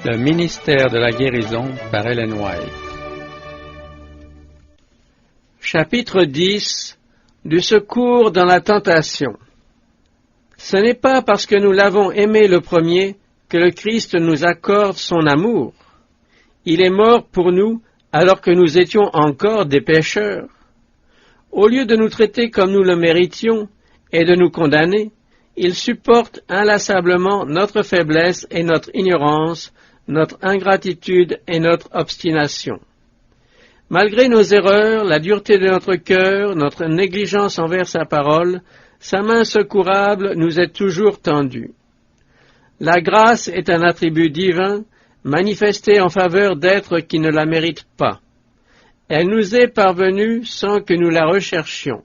Le ministère de la guérison par Ellen White. Chapitre 10 du secours dans la tentation. Ce n'est pas parce que nous l'avons aimé le premier que le Christ nous accorde son amour. Il est mort pour nous alors que nous étions encore des pécheurs. Au lieu de nous traiter comme nous le méritions et de nous condamner, il supporte inlassablement notre faiblesse et notre ignorance, notre ingratitude et notre obstination. Malgré nos erreurs, la dureté de notre cœur, notre négligence envers sa parole, sa main secourable nous est toujours tendue. La grâce est un attribut divin, manifesté en faveur d'êtres qui ne la méritent pas. Elle nous est parvenue sans que nous la recherchions.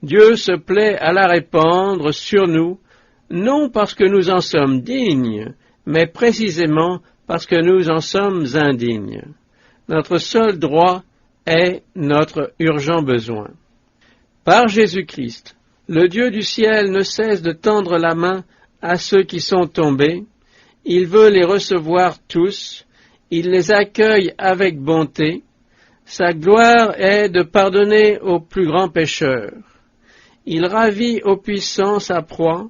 Dieu se plaît à la répandre sur nous, non parce que nous en sommes dignes, mais précisément parce que nous en sommes indignes. Notre seul droit est notre urgent besoin. Par Jésus-Christ, le Dieu du ciel ne cesse de tendre la main à ceux qui sont tombés. Il veut les recevoir tous, il les accueille avec bonté. Sa gloire est de pardonner aux plus grands pécheurs. Il ravit aux puissants sa proie,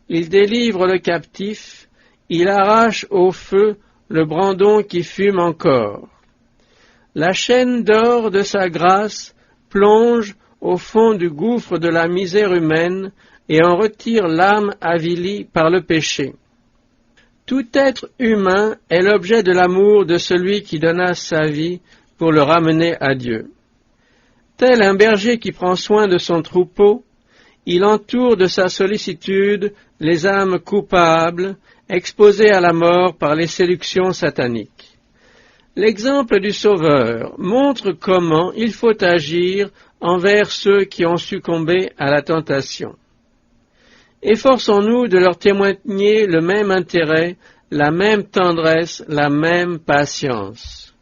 il délivre le captif, il arrache au feu le brandon qui fume encore. La chaîne d'or de sa grâce plonge au fond du gouffre de la misère humaine et en retire l'âme avilie par le péché. Tout être humain est l'objet de l'amour de celui qui donna sa vie pour le ramener à Dieu. Tel un berger qui prend soin de son troupeau, il entoure de sa sollicitude les âmes coupables, exposées à la mort par les séductions sataniques. L'exemple du Sauveur montre comment il faut agir envers ceux qui ont succombé à la tentation. Efforçons-nous de leur témoigner le même intérêt, la même tendresse, la même patience.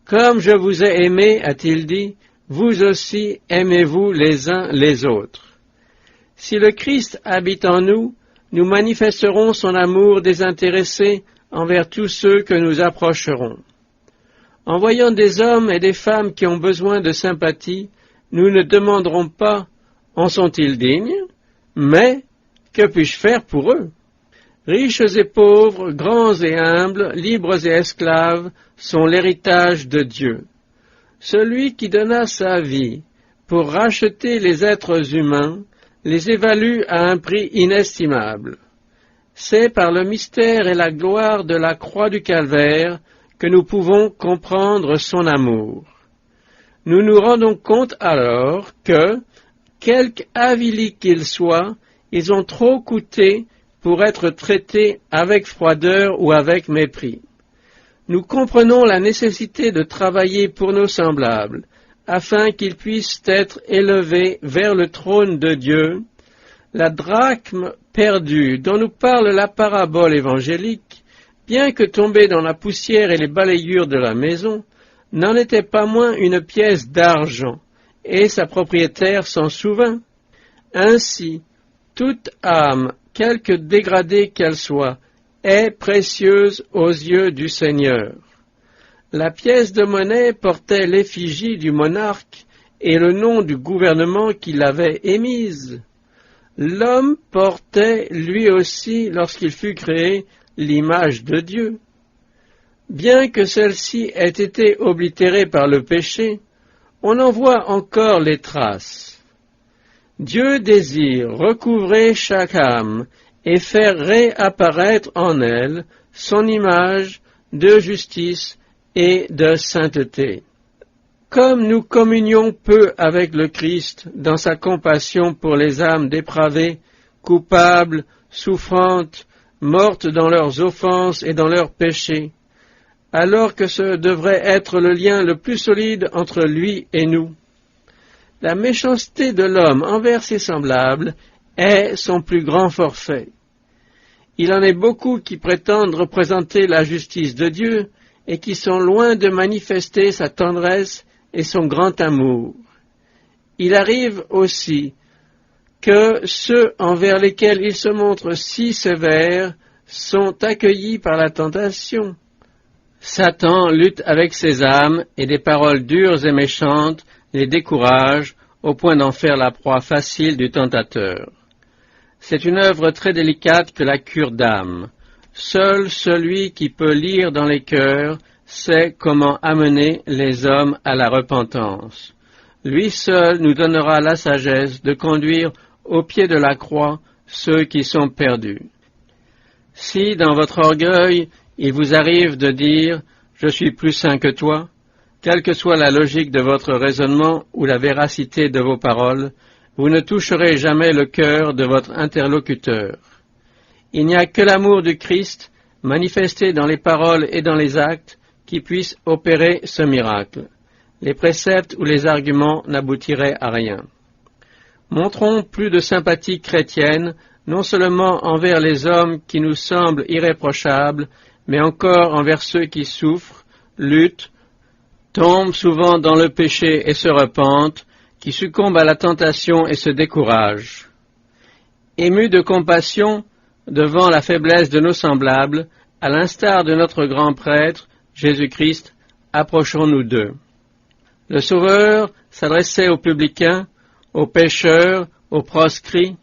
Comme je vous ai aimé, a-t-il dit, vous aussi aimez-vous les uns les autres. Si le Christ habite en nous, nous manifesterons son amour désintéressé envers tous ceux que nous approcherons. En voyant des hommes et des femmes qui ont besoin de sympathie, nous ne demanderons pas « en sont-ils dignes ?» mais « que puis-je faire pour eux ?» Riches et pauvres, grands et humbles, libres et esclaves sont l'héritage de Dieu. Celui qui donna sa vie pour racheter les êtres humains les évalue à un prix inestimable. C'est par le mystère et la gloire de la croix du Calvaire que nous pouvons comprendre son amour. Nous nous rendons compte alors que, quelque avilis qu'ils soient, ils ont trop coûté pour être traités avec froideur ou avec mépris. Nous comprenons la nécessité de travailler pour nos semblables, afin qu'ils puissent être élevés vers le trône de Dieu. La drachme perdue dont nous parle la parabole évangélique, bien que tombée dans la poussière et les balayures de la maison, n'en était pas moins une pièce d'argent, et sa propriétaire s'en souvint. Ainsi, toute âme, quelque dégradée qu'elle soit, est précieuse aux yeux du Seigneur. La pièce de monnaie portait l'effigie du monarque et le nom du gouvernement qui l'avait émise. L'homme portait lui aussi, lorsqu'il fut créé, l'image de Dieu. Bien que celle-ci ait été oblitérée par le péché, on en voit encore les traces. Dieu désire recouvrer chaque âme et faire réapparaître en elle son image de justice et de sainteté. Comme nous communions peu avec le Christ dans sa compassion pour les âmes dépravées, coupables, souffrantes, mortes dans leurs offenses et dans leurs péchés, alors que ce devrait être le lien le plus solide entre lui et nous. La méchanceté de l'homme envers ses semblables est son plus grand forfait. Il en est beaucoup qui prétendent représenter la justice de Dieu et qui sont loin de manifester sa tendresse et son grand amour. Il arrive aussi que ceux envers lesquels il se montre si sévère sont accueillis par la tentation. Satan lutte avec ces âmes et des paroles dures et méchantes les découragent au point d'en faire la proie facile du tentateur. C'est une œuvre très délicate que la cure d'âme. Seul celui qui peut lire dans les cœurs sait comment amener les hommes à la repentance. Lui seul nous donnera la sagesse de conduire au pied de la croix ceux qui sont perdus. Si dans votre orgueil il vous arrive de dire « Je suis plus saint que toi », quelle que soit la logique de votre raisonnement ou la véracité de vos paroles, vous ne toucherez jamais le cœur de votre interlocuteur. Il n'y a que l'amour du Christ, manifesté dans les paroles et dans les actes, qui puisse opérer ce miracle. Les préceptes ou les arguments n'aboutiraient à rien. Montrons plus de sympathie chrétienne, non seulement envers les hommes qui nous semblent irréprochables, mais encore envers ceux qui souffrent, luttent, tombent souvent dans le péché et se repentent, qui succombent à la tentation et se découragent. Émus de compassion devant la faiblesse de nos semblables, à l'instar de notre grand prêtre, Jésus-Christ, approchons-nous d'eux. Le Sauveur s'adressait aux publicains, aux pécheurs, aux proscrits,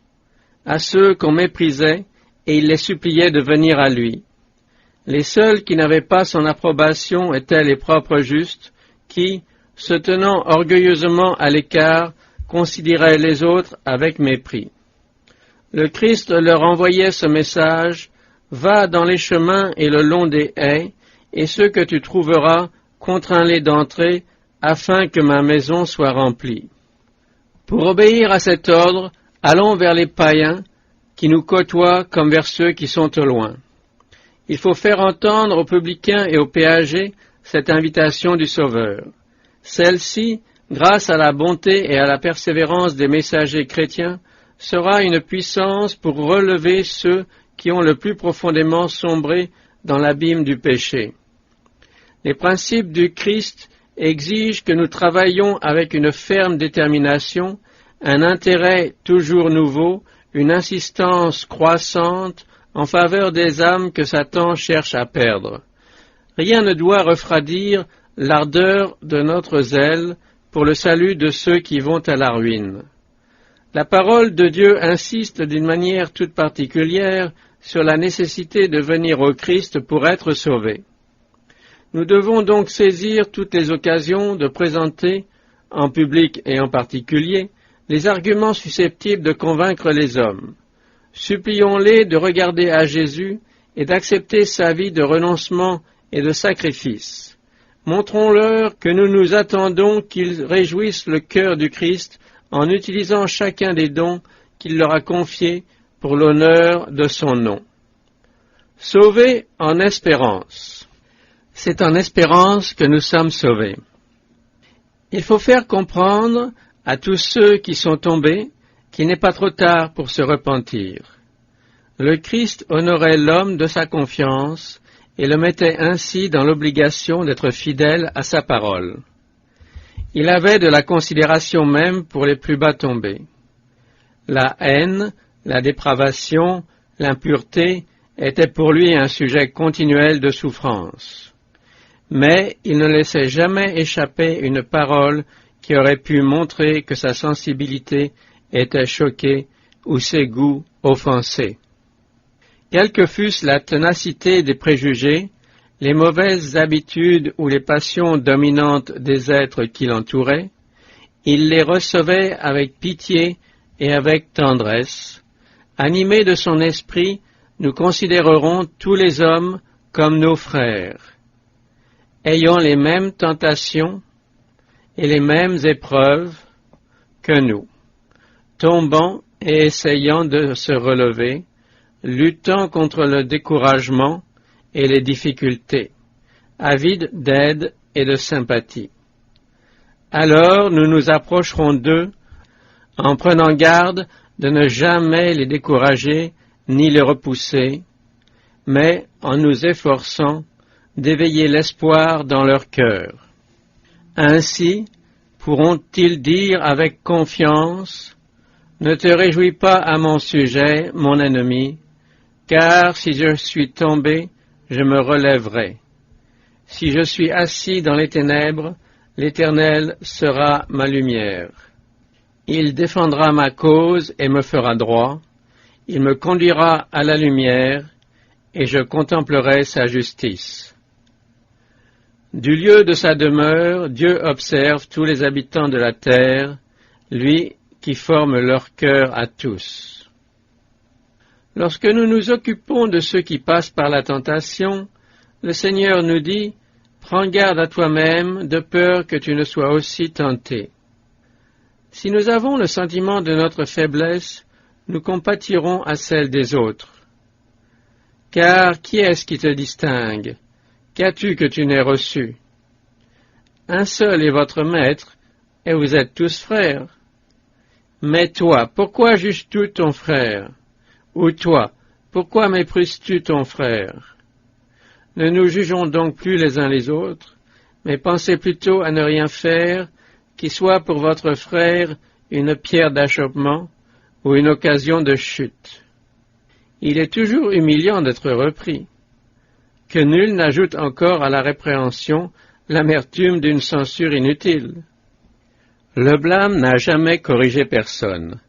à ceux qu'on méprisait, et il les suppliait de venir à lui. Les seuls qui n'avaient pas son approbation étaient les propres justes, qui, se tenant orgueilleusement à l'écart, considéraient les autres avec mépris. Le Christ leur envoyait ce message, « Va dans les chemins et le long des haies, et ceux que tu trouveras, contrains-les d'entrer, afin que ma maison soit remplie. » Pour obéir à cet ordre, allons vers les païens, qui nous côtoient comme vers ceux qui sont au loin. Il faut faire entendre aux publicains et aux péagers cette invitation du Sauveur. Celle-ci, grâce à la bonté et à la persévérance des messagers chrétiens, sera une puissance pour relever ceux qui ont le plus profondément sombré dans l'abîme du péché. Les principes du Christ exigent que nous travaillions avec une ferme détermination, un intérêt toujours nouveau, une insistance croissante en faveur des âmes que Satan cherche à perdre. Rien ne doit refroidir l'ardeur de notre zèle pour le salut de ceux qui vont à la ruine. La parole de Dieu insiste d'une manière toute particulière sur la nécessité de venir au Christ pour être sauvés. Nous devons donc saisir toutes les occasions de présenter, en public et en particulier, les arguments susceptibles de convaincre les hommes. Supplions-les de regarder à Jésus et d'accepter sa vie de renoncement et de sacrifice. Montrons-leur que nous nous attendons qu'ils réjouissent le cœur du Christ en utilisant chacun des dons qu'il leur a confiés pour l'honneur de son nom. Sauvés en espérance. C'est en espérance que nous sommes sauvés. Il faut faire comprendre à tous ceux qui sont tombés qu'il n'est pas trop tard pour se repentir. Le Christ honorait l'homme de sa confiance et le mettait ainsi dans l'obligation d'être fidèle à sa parole. Il avait de la considération même pour les plus bas tombés. La haine, la dépravation, l'impureté étaient pour lui un sujet continuel de souffrance. Mais il ne laissait jamais échapper une parole qui aurait pu montrer que sa sensibilité était choquée ou ses goûts offensés. Quelle que fût la ténacité des préjugés, les mauvaises habitudes ou les passions dominantes des êtres qui l'entouraient, il les recevait avec pitié et avec tendresse. Animés de son esprit, nous considérerons tous les hommes comme nos frères, ayant les mêmes tentations et les mêmes épreuves que nous, tombant et essayant de se relever, luttant contre le découragement et les difficultés, avides d'aide et de sympathie. Alors nous nous approcherons d'eux en prenant garde de ne jamais les décourager ni les repousser, mais en nous efforçant d'éveiller l'espoir dans leur cœur. Ainsi pourront-ils dire avec confiance « Ne te réjouis pas à mon sujet, mon ennemi, Car si je suis tombé, je me relèverai. Si je suis assis dans les ténèbres, l'Éternel sera ma lumière. Il défendra ma cause et me fera droit. Il me conduira à la lumière, et je contemplerai sa justice. Du lieu de sa demeure, Dieu observe tous les habitants de la terre, lui qui forme leur cœur à tous. Lorsque nous nous occupons de ceux qui passent par la tentation, le Seigneur nous dit « Prends garde à toi-même, de peur que tu ne sois aussi tenté. » Si nous avons le sentiment de notre faiblesse, nous compatirons à celle des autres. Car qui est-ce qui te distingue? Qu'as-tu que tu n'aies reçu? Un seul est votre maître, et vous êtes tous frères. Mais toi, pourquoi juges-tu ton frère? Ou toi, pourquoi méprises-tu ton frère? Ne nous jugeons donc plus les uns les autres, mais pensez plutôt à ne rien faire qui soit pour votre frère une pierre d'achoppement ou une occasion de chute. Il est toujours humiliant d'être repris. Que nul n'ajoute encore à la répréhension l'amertume d'une censure inutile. Le blâme n'a jamais corrigé personne.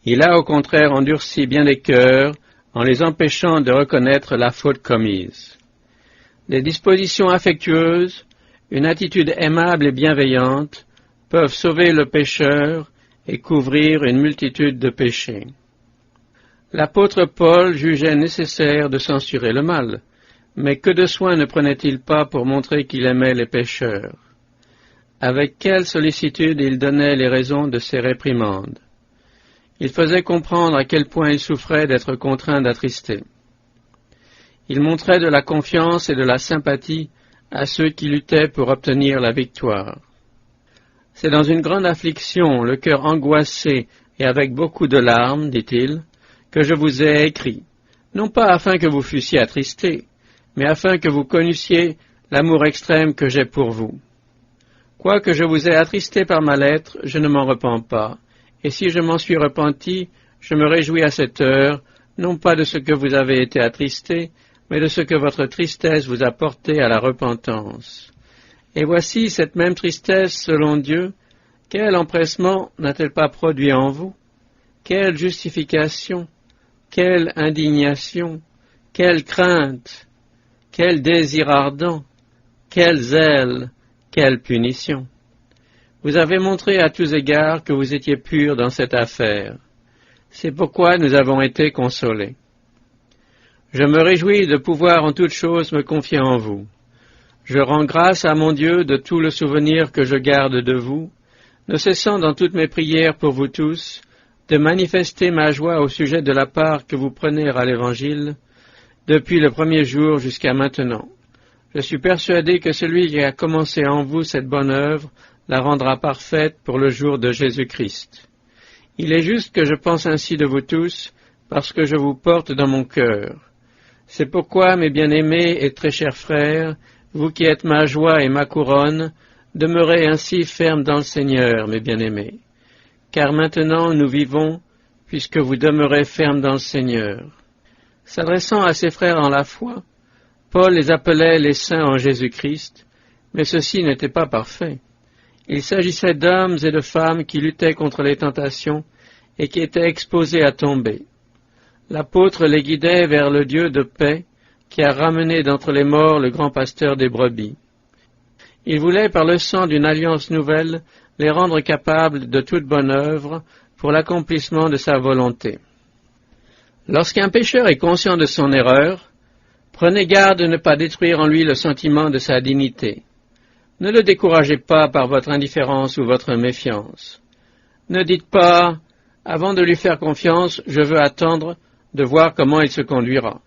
Il a au contraire endurci bien des cœurs en les empêchant de reconnaître la faute commise. Des dispositions affectueuses, une attitude aimable et bienveillante peuvent sauver le pécheur et couvrir une multitude de péchés. L'apôtre Paul jugeait nécessaire de censurer le mal, mais que de soin ne prenait-il pas pour montrer qu'il aimait les pécheurs? Avec quelle sollicitude il donnait les raisons de ses réprimandes. Il faisait comprendre à quel point il souffrait d'être contraint d'attrister. Il montrait de la confiance et de la sympathie à ceux qui luttaient pour obtenir la victoire. C'est dans une grande affliction, le cœur angoissé et avec beaucoup de larmes, dit-il, que je vous ai écrit, non pas afin que vous fussiez attristés, mais afin que vous connussiez l'amour extrême que j'ai pour vous. Quoique je vous ai attristé par ma lettre, je ne m'en repens pas, et si je m'en suis repenti, je me réjouis à cette heure, non pas de ce que vous avez été attristés, mais de ce que votre tristesse vous a porté à la repentance. Et voici cette même tristesse, selon Dieu, quel empressement n'a-t-elle pas produit en vous? Quelle justification, quelle indignation, quelle crainte, quel désir ardent, quel zèle, quelle punition! Vous avez montré à tous égards que vous étiez purs dans cette affaire. C'est pourquoi nous avons été consolés. Je me réjouis de pouvoir en toutes choses me confier en vous. Je rends grâce à mon Dieu de tout le souvenir que je garde de vous, ne cessant dans toutes mes prières pour vous tous, de manifester ma joie au sujet de la part que vous prenez à l'Évangile, depuis le premier jour jusqu'à maintenant. Je suis persuadé que celui qui a commencé en vous cette bonne œuvre la rendra parfaite pour le jour de Jésus-Christ. Il est juste que je pense ainsi de vous tous, parce que je vous porte dans mon cœur. C'est pourquoi, mes bien-aimés et très chers frères, vous qui êtes ma joie et ma couronne, demeurez ainsi fermes dans le Seigneur, mes bien-aimés. Car maintenant nous vivons, puisque vous demeurez fermes dans le Seigneur. S'adressant à ses frères en la foi, Paul les appelait les saints en Jésus-Christ, mais ceux-ci n'étaient pas parfaits. Il s'agissait d'hommes et de femmes qui luttaient contre les tentations et qui étaient exposés à tomber. L'apôtre les guidait vers le Dieu de paix qui a ramené d'entre les morts le grand pasteur des brebis. Il voulait, par le sang d'une alliance nouvelle, les rendre capables de toute bonne œuvre pour l'accomplissement de sa volonté. Lorsqu'un pécheur est conscient de son erreur, prenez garde de ne pas détruire en lui le sentiment de sa dignité. Ne le découragez pas par votre indifférence ou votre méfiance. Ne dites pas, avant de lui faire confiance, je veux attendre de voir comment il se conduira.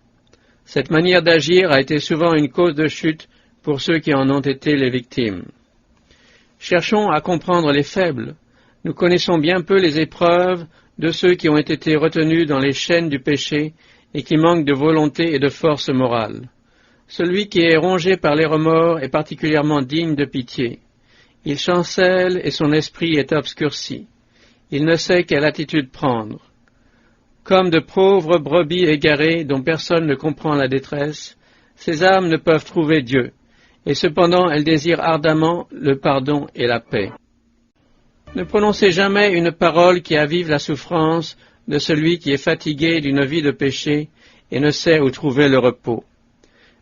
Cette manière d'agir a été souvent une cause de chute pour ceux qui en ont été les victimes. Cherchons à comprendre les faibles. Nous connaissons bien peu les épreuves de ceux qui ont été retenus dans les chaînes du péché et qui manquent de volonté et de force morale. Celui qui est rongé par les remords est particulièrement digne de pitié. Il chancelle et son esprit est obscurci. Il ne sait quelle attitude prendre. Comme de pauvres brebis égarées dont personne ne comprend la détresse, ces âmes ne peuvent trouver Dieu, et cependant elles désirent ardemment le pardon et la paix. Ne prononcez jamais une parole qui avive la souffrance de celui qui est fatigué d'une vie de péché et ne sait où trouver le repos.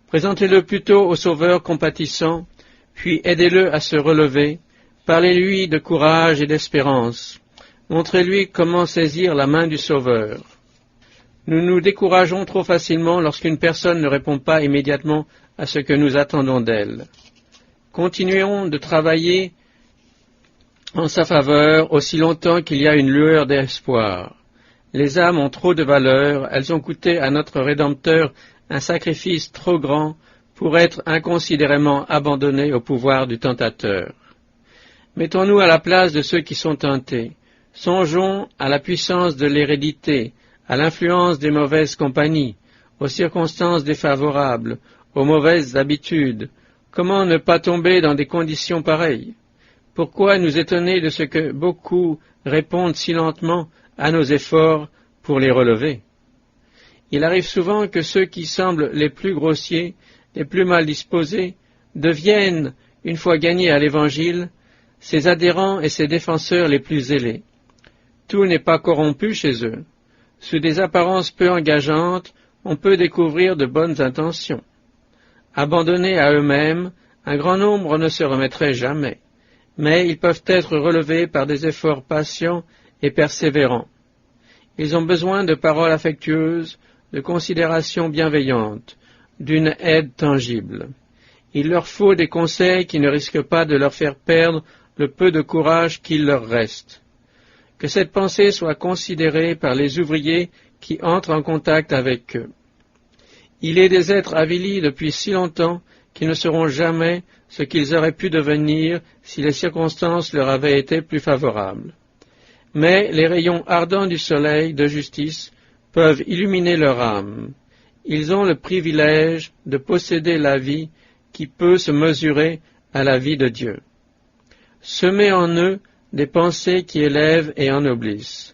Présentez-le plutôt au Sauveur compatissant, puis aidez-le à se relever, parlez-lui de courage et d'espérance, montrez-lui comment saisir la main du Sauveur. Nous nous décourageons trop facilement lorsqu'une personne ne répond pas immédiatement à ce que nous attendons d'elle. Continuons de travailler en sa faveur aussi longtemps qu'il y a une lueur d'espoir. Les âmes ont trop de valeur, elles ont coûté à notre Rédempteur un sacrifice trop grand pour être inconsidérément abandonnées au pouvoir du tentateur. Mettons-nous à la place de ceux qui sont tentés. Songeons à la puissance de l'hérédité, à l'influence des mauvaises compagnies, aux circonstances défavorables, aux mauvaises habitudes. Comment ne pas tomber dans des conditions pareilles? Pourquoi nous étonner de ce que beaucoup répondent si lentement à nos efforts pour les relever? Il arrive souvent que ceux qui semblent les plus grossiers, les plus mal disposés, deviennent, une fois gagnés à l'Évangile, ses adhérents et ses défenseurs les plus zélés. Tout n'est pas corrompu chez eux. Sous des apparences peu engageantes, on peut découvrir de bonnes intentions. Abandonnés à eux-mêmes, un grand nombre ne se remettraient jamais, mais ils peuvent être relevés par des efforts patients et persévérants. Ils ont besoin de paroles affectueuses, de considérations bienveillantes, d'une aide tangible. Il leur faut des conseils qui ne risquent pas de leur faire perdre le peu de courage qu'il leur reste. Que cette pensée soit considérée par les ouvriers qui entrent en contact avec eux. Il est des êtres avilis depuis si longtemps qui ne seront jamais ce qu'ils auraient pu devenir si les circonstances leur avaient été plus favorables. Mais les rayons ardents du soleil de justice peuvent illuminer leur âme. Ils ont le privilège de posséder la vie qui peut se mesurer à la vie de Dieu. Semez en eux des pensées qui élèvent et ennoblissent.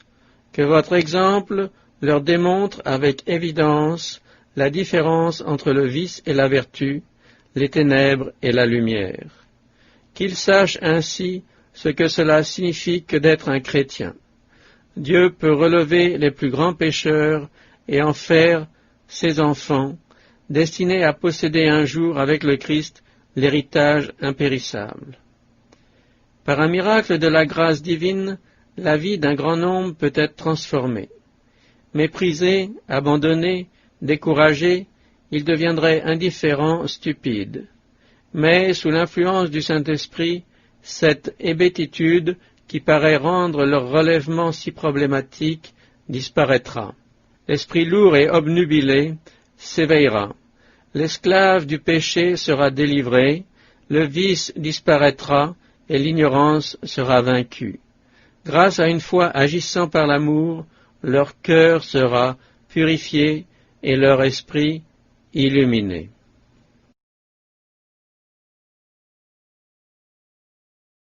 Que votre exemple leur démontre avec évidence la différence entre le vice et la vertu, les ténèbres et la lumière. Qu'ils sachent ainsi ce que cela signifie que d'être un chrétien. Dieu peut relever les plus grands pécheurs et en faire ses enfants, destinés à posséder un jour avec le Christ l'héritage impérissable. Par un miracle de la grâce divine, la vie d'un grand nombre peut être transformée. Méprisés, abandonnés, découragés, ils deviendraient indifférents, stupides. Mais sous l'influence du Saint-Esprit, cette hébétitude qui paraît rendre leur relèvement si problématique disparaîtra. L'esprit lourd et obnubilé s'éveillera. L'esclave du péché sera délivré, le vice disparaîtra et l'ignorance sera vaincue. Grâce à une foi agissant par l'amour, leur cœur sera purifié et leur esprit illuminé.